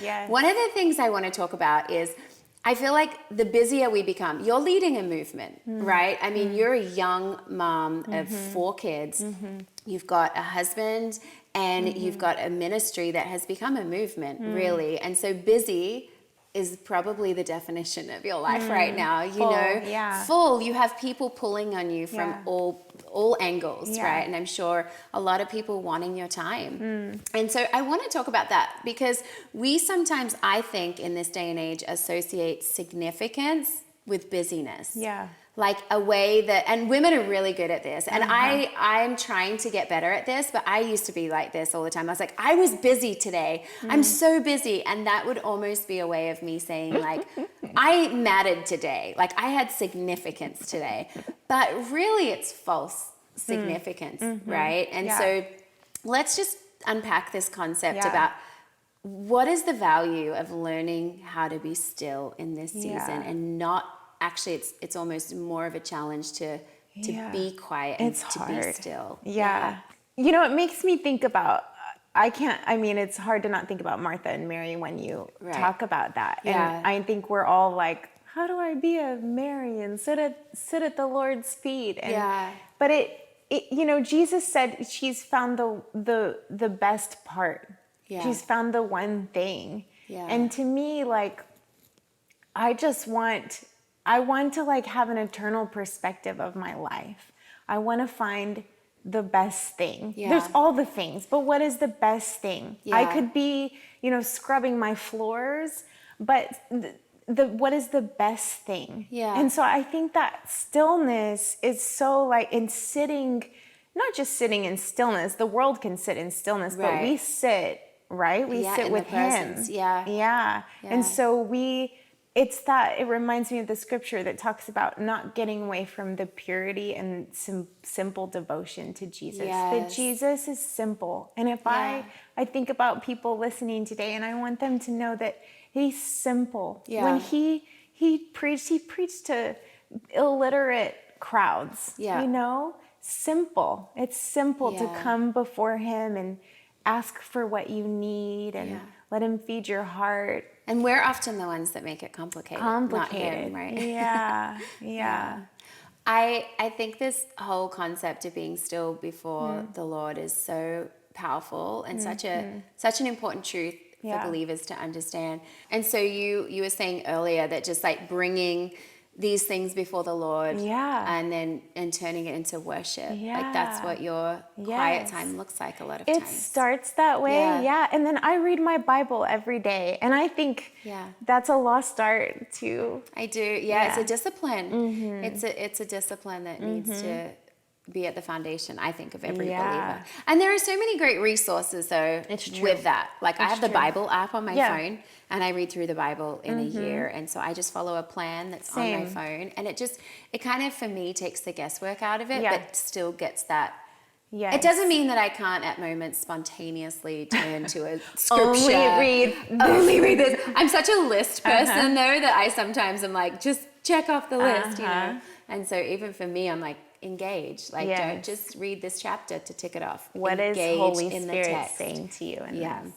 Yes. One of the things I want to talk about is I feel like the busier we become, you're leading a movement, right? I mean, you're a young mom of 4 kids. You've got a husband and you've got a ministry that has become a movement, really. And so busy is probably the definition of your life right now. You Full, know, yeah. full. You have people pulling on you from Yeah. all angles, Yeah. right? And I'm sure a lot of people wanting your time. And so I want to talk about that because we sometimes, I think, in this day and age, associate significance with busyness. Yeah. Like a way that, and women are really good at this. And I'm trying to get better at this, but I used to be like this all the time. I was like, I was busy today. I'm so busy. And that would almost be a way of me saying like, I mattered today. Like I had significance today. But really it's false significance, right? And so let's just unpack this concept about what is the value of learning how to be still in this season and not actually it's almost more of a challenge to be quiet and It's to hard. be still. Yeah. You know, it makes me think about, it's hard to not think about Martha and Mary when you talk about that. And I think we're all like, how do I be a Mary and sit at the Lord's feet? And, but it, you know, Jesus said she's found the best part. Yeah. She's found the one thing. Yeah. And to me, like, I want to like have an eternal perspective of my life. I want to find the best thing. Yeah. There's all the things, but what is the best thing? Yeah. I could be, you know, scrubbing my floors, but what is the best thing? Yeah. And so I think that stillness is so like in sitting, not just sitting in stillness. The world can sit in stillness, but we sit, right? We sit with Him. Yeah. And so it reminds me of the scripture that talks about not getting away from the purity and simple devotion to Jesus. That Jesus is simple. And if I think about people listening today and I want them to know that He's simple. Yeah. When he preached to illiterate crowds, you know, simple. It's simple to come before Him and ask for what you need and let Him feed your heart. And we're often the ones that make it complicated. Not Him, right? Yeah. I think this whole concept of being still before the Lord is so powerful and such an important truth for believers to understand. And so you were saying earlier that just like bringing these things before the Lord and turning it into worship. Like that's what your quiet time looks like a lot of times. It starts that way. And then I read my Bible every day and I think that's a lost art too. I do. It's a discipline. It's a discipline that needs to be at the foundation, I think, of every believer. And there are so many great resources though with that. Like I have the Bible app on my phone and I read through the Bible in a year. And so I just follow a plan that's on my phone. And it kind of, for me, takes the guesswork out of it, but still gets that. Yes. It doesn't mean that I can't at moments spontaneously turn to a scripture. Only read this. I'm such a list person though that I sometimes am like, just check off the list, you know. And so even for me, I'm like, engage. Like don't just read this chapter to tick it off. What engage is Holy in Spirit the text. saying to you in this?